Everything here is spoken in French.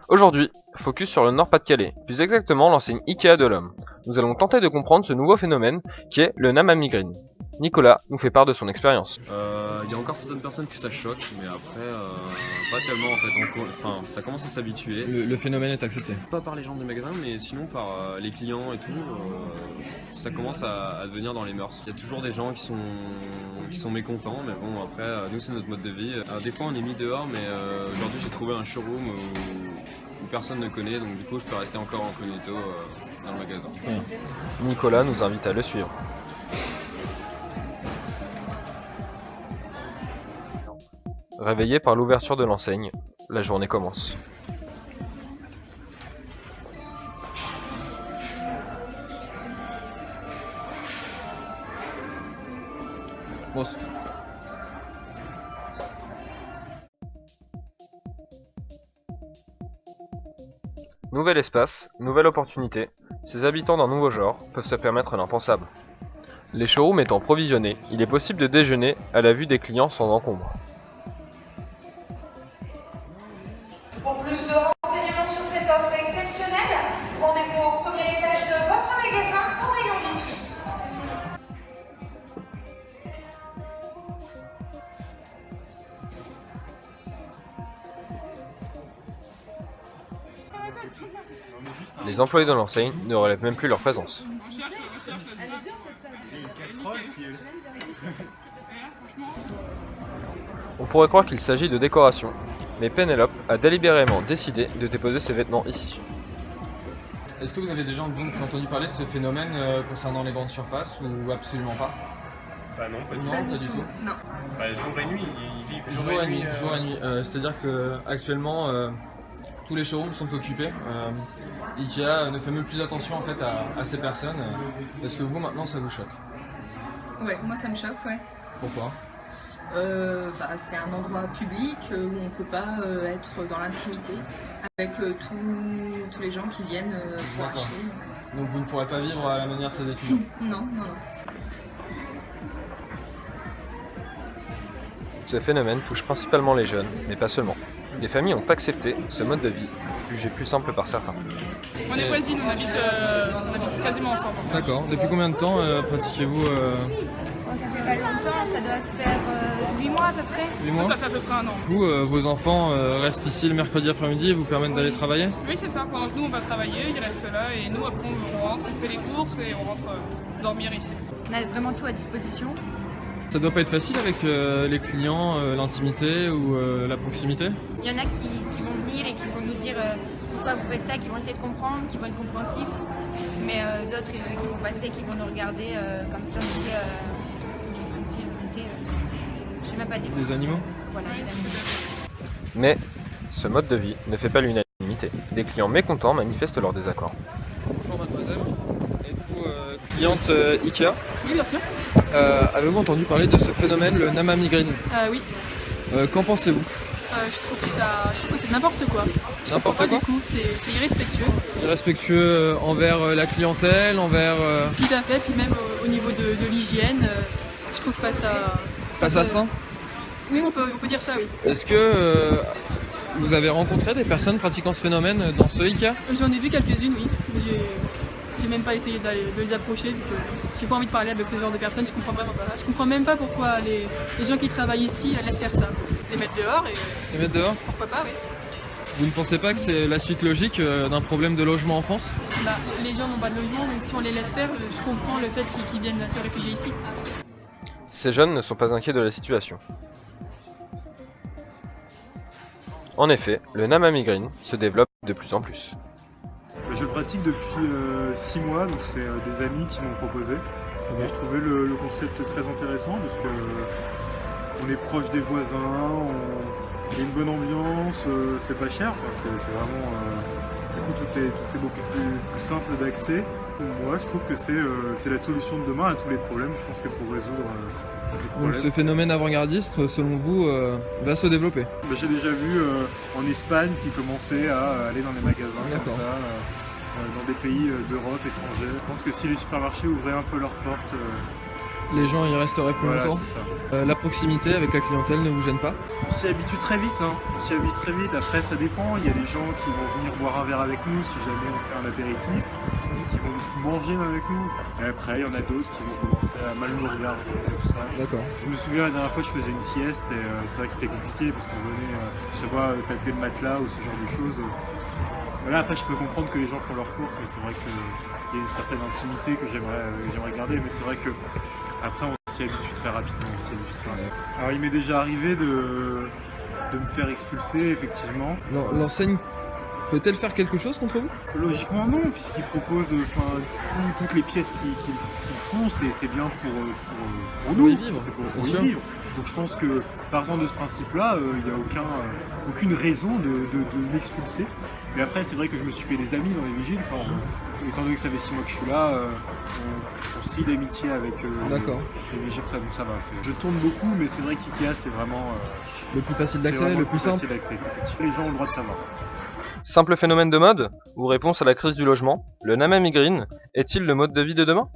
Aujourd'hui, focus sur le Nord-Pas-de-Calais, plus exactement l'enseigne Ikea de l'Homme. Nous allons tenter de comprendre ce nouveau phénomène qui est le Namami Green. Nicolas nous fait part de son expérience. Il y a encore certaines personnes que ça choque, mais après, pas tellement en fait. Ça commence à s'habituer. Le phénomène est accepté. Pas par les gens du magasin, mais sinon par les clients et tout. Ça commence à devenir dans les mœurs. Il y a toujours des gens qui sont mécontents, mais bon, après, nous c'est notre mode de vie. Alors, des fois on est mis dehors, mais aujourd'hui j'ai trouvé un showroom où personne ne connaît, donc du coup je peux rester encore incognito dans le magasin. Nicolas nous invite à le suivre. Réveillé par l'ouverture de l'enseigne, la journée commence. Bon. Nouvel espace, nouvelle opportunité, ces habitants d'un nouveau genre peuvent se permettre l'impensable. Les showrooms étant provisionnés, il est possible de déjeuner à la vue des clients sans encombre. Pour plus de renseignements sur cette offre exceptionnelle, rendez-vous au premier étage de votre magasin au rayon vitrine. Les employés de l'enseigne ne relèvent même plus leur présence. On pourrait croire qu'il s'agit de décoration, mais Pénélope a délibérément décidé de déposer ses vêtements ici. Est-ce que vous avez déjà entendu parler de ce phénomène concernant les grandes surfaces ou absolument pas? Bah non, pas du Non, pas du tout. Non. Bah, jour et nuit, il vit Jour et nuit, jour et nuit. C'est-à-dire que actuellement tous les showrooms sont occupés. Ikea ne fait même plus attention en fait à ces personnes. Est-ce que vous maintenant ça vous choque? Ouais, moi ça me choque, ouais. Pourquoi? C'est un endroit public où on peut pas être dans l'intimité avec tous les gens qui viennent pour D'accord. acheter. Donc vous ne pourrez pas vivre à la manière de ces étudiants? Non, non, non. Ce phénomène touche principalement les jeunes, mais pas seulement. Des familles ont accepté ce mode de vie, jugé plus simple par certains. On est voisines, on habite quasiment ensemble. D'accord. Depuis combien de temps pratiquez-vous Ça fait pas longtemps, ça doit faire 8 mois à peu près. 8 mois? Ça fait à peu près un an. Du coup, vos enfants restent ici le mercredi après-midi et vous permettent d'aller travailler? Oui, c'est ça. Pendant que nous on va travailler, ils restent là et nous après on rentre, on fait les courses et on rentre dormir ici. On a vraiment tout à disposition. Ça doit pas être facile avec les clients, l'intimité ou la proximité? Il y en a qui vont venir et qui vont nous dire pourquoi vous faites ça, qui vont essayer de comprendre, qui vont être compréhensifs. Mais d'autres qui vont passer, qui vont nous regarder comme si on était, je sais même pas dire. Des animaux? Voilà, des animaux. Mais ce mode de vie ne fait pas l'unanimité. Des clients mécontents manifestent leur désaccord. Bonjour mademoiselle, êtes-vous cliente Ikea? Oui, bien sûr. Avez-vous entendu parler de ce phénomène, le Namami Green? Oui. Qu'en pensez-vous? Je trouve que c'est n'importe quoi. N'importe quoi? Du coup, c'est irrespectueux. Irrespectueux envers la clientèle, envers... Tout à fait, puis même au niveau de l'hygiène, je trouve pas ça... Pas ça sain? Oui, on peut dire ça, oui. Est-ce que vous avez rencontré des personnes pratiquant ce phénomène dans ce Ikea? J'en ai vu quelques-unes, oui. J'ai même pas essayé de les approcher, vu que j'ai pas envie de parler avec ce genre de personnes, je comprends vraiment pas. Je comprends même pas pourquoi les gens qui travaillent ici laissent faire ça. Les mettre dehors et... Les mettre dehors? Pourquoi pas, oui. Vous ne pensez pas que c'est la suite logique d'un problème de logement en France? Les gens n'ont pas de logement, donc si on les laisse faire, je comprends le fait qu'ils viennent se réfugier ici. Ces jeunes ne sont pas inquiets de la situation. En effet, le Namami Green se développe de plus en plus. Je le pratique depuis 6 mois, donc c'est des amis qui m'ont proposé. Et je trouvais le concept très intéressant parce que on est proche des voisins, il y a une bonne ambiance, c'est pas cher, c'est vraiment... du coup tout est beaucoup plus simple d'accès. Moi je trouve que c'est la solution de demain à tous les problèmes, je pense que pour résoudre les problèmes... Donc ce phénomène avant-gardiste, selon vous, va se développer? J'ai déjà vu en Espagne qui commençaient à aller dans les magasins comme ça, dans des pays d'Europe étrangers. Je pense que si les supermarchés ouvraient un peu leurs portes les gens y resteraient plus Voilà, longtemps. c'est ça. La proximité avec la clientèle ne vous gêne pas? On s'y habitue très vite, hein. On s'y habitue très vite. Après, ça dépend. Il y a des gens qui vont venir boire un verre avec nous si jamais on fait un apéritif, qui vont manger avec nous. Et après, il y en a d'autres qui vont commencer à mal nous regarder et tout ça. D'accord. Je me souviens la dernière fois, je faisais une sieste et c'est vrai que c'était compliqué parce qu'on venait, je sais pas, tâter le matelas ou ce genre de choses. Voilà, après, je peux comprendre que les gens font leurs courses, mais c'est vrai qu'il y a une certaine intimité que j'aimerais garder. Mais c'est vrai que après, on s'y habitue très rapidement. Alors, il m'est déjà arrivé de me faire expulser, effectivement. L'enseigne peut-elle faire quelque chose contre vous? Logiquement non, puisqu'ils proposent toutes les pièces qu'ils font, c'est bien pour nous, y vivre, c'est pour bien y sûr. vivre. Donc je pense que partant de ce principe-là, il n'y a aucune raison de m'expulser. Mais après, c'est vrai que je me suis fait des amis dans les vigiles. Enfin, étant donné que ça fait 6 mois que je suis là, on se lie d'amitié avec D'accord. les vigiles, ça, donc ça va. Je tourne beaucoup, mais c'est vrai qu'IKEA, c'est vraiment Le plus facile c'est d'accès, vraiment le plus simple? facile d'accès. Effectivement, les gens ont le droit de savoir. Simple phénomène de mode ou réponse à la crise du logement, le Namami Green est-il le mode de vie de demain?